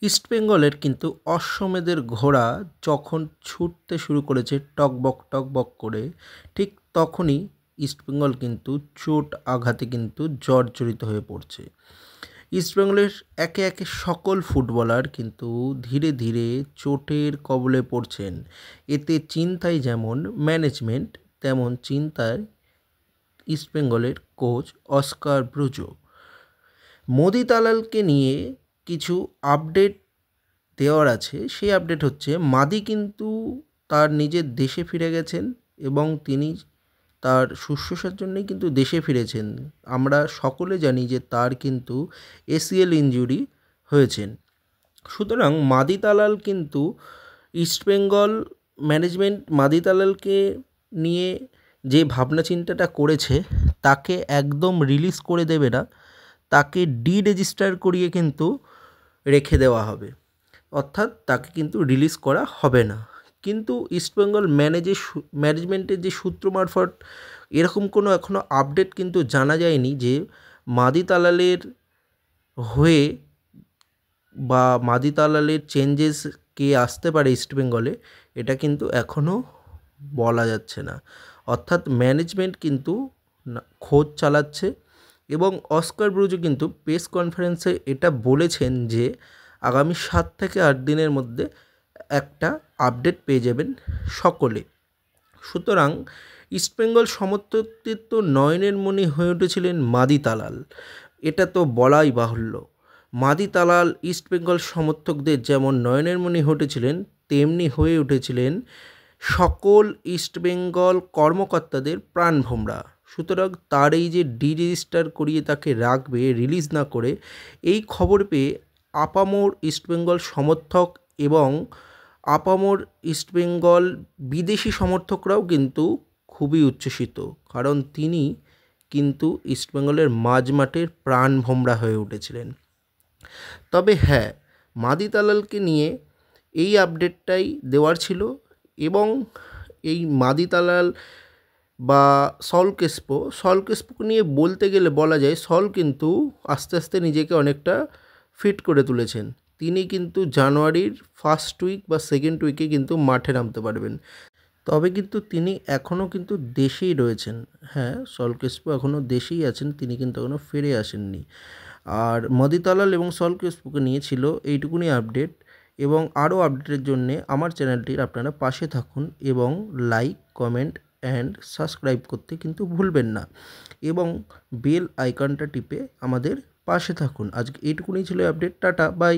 ইস্টবেঙ্গলের কিন্তু অশ্বমেধের ঘোড়া যখন ছুটতে শুরু করেছে টকবক টকবক করে, ঠিক তখনই ইস্টবেঙ্গল কিন্তু চোট আঘাতে কিন্তু জর্জরিত হয়ে পড়ছে। ইস্টবেঙ্গলের একে একে সকল ফুটবলার কিন্তু ধীরে ধীরে চোটের কবলে পড়ছেন। এতে চিন্তায় যেমন ম্যানেজমেন্ট, তেমন চিন্তায় ইস্টবেঙ্গলের কোচ অস্কার ব্রুজো। মোদি তালালকে নিয়ে কিছু আপডেট দেওয়ার আছে। সেই আপডেট হচ্ছে মাদি কিন্তু তার নিজের দেশে ফিরে গেছেন এবং তিনি তার শুশ্রূষার জন্যই কিন্তু দেশে ফিরেছেন। আমরা সকলে জানি যে তার কিন্তু এসিএল ইনজুরি হয়েছেন। সুতরাং মাদি তালাল কিন্তু ইস্টবেঙ্গল ম্যানেজমেন্ট মাদি তালালকে নিয়ে যে ভাবনা চিন্তাটা করেছে তাকে একদম রিলিজ করে দেবে না, তাকে রেজিস্টার করিয়ে কিন্তু রেখে দেওয়া হবে, অর্থাৎ তাকে কিন্তু রিলিজ করা হবে না। কিন্তু ইস্টবেঙ্গল ম্যানেজমেন্টের যে সূত্র মারফত এরকম কোনো এখনও আপডেট কিন্তু জানা যায়নি যে মাদি তালালের হয়ে বা মাদি তালালের চেঞ্জেস কে আসতে পারে ইস্টবেঙ্গলে, এটা কিন্তু এখনও বলা যাচ্ছে না। অর্থাৎ ম্যানেজমেন্ট কিন্তু খোঁজ চালাচ্ছে এবং অস্কার ব্রুজো কিন্তু প্রেস কনফারেন্সে এটা বলেছেন যে আগামী 7 থেকে 8 দিনের মধ্যে একটা আপডেট পেয়ে যাবেন সকলে। সুতরাং ইস্টবেঙ্গল সমর্থকদের তো নয়নের মণি হয়ে উঠেছিলেন মাদি তালাল, এটা তো বলাই বাহুল্য। মাদি তালাল ইস্টবেঙ্গল সমর্থকদের যেমন নয়নের মণি হয়ে উঠেছিলেন, তেমনি হয়ে উঠেছিলেন সকল ইস্টবেঙ্গল কর্মকর্তাদের প্রাণভোমরা। সুতরাং তার এই যে রেজিস্টার করিয়ে তাকে রাখবে রিলিজ না করে, এই খবর পেয়ে আপামর ইস্টবেঙ্গল সমর্থক এবং আপামর ইস্টবেঙ্গল বিদেশি সমর্থকরাও কিন্তু খুবই উচ্ছ্বসিত, কারণ তিনি কিন্তু ইস্টবেঙ্গলের মাঝমাঠের প্রাণভোমরা হয়ে উঠেছিলেন। তবে হ্যাঁ, মাদি তালালকে নিয়ে এই আপডেটটাই দেওয়ার ছিল এবং এই মাদি তালাল বা সল কেসপোকে নিয়ে বলতে গেলে বলা যায় সল কিন্তু আস্তে আস্তে নিজেকে অনেকটা ফিট করে তুলেছেন। তিনি কিন্তু জানুয়ারির ফার্স্ট উইক বা সেকেন্ড উইকে কিন্তু মাঠে নামতে পারবেন। তবে কিন্তু তিনি এখনও কিন্তু দেশেই রয়েছেন। হ্যাঁ, সল কেসপো এখনও দেশেই আছেন, তিনি কিন্তু এখনও ফিরে আসেননি। আর মাদি তালাল এবং সল কেসপোকে নিয়ে ছিল এইটুকুনি আপডেট, এবং আরও আপডেটের জন্যে আমার চ্যানেলটির আপনারা পাশে থাকুন এবং লাইক, কমেন্ট অ্যান্ড সাবস্ক্রাইব করতে কিন্তু ভুলবেন না এবং বেল আইকনটা টিপে আমাদের পাশে থাকুন। আজকে এইটুকুনি ছিল আপডেট। Tata, by.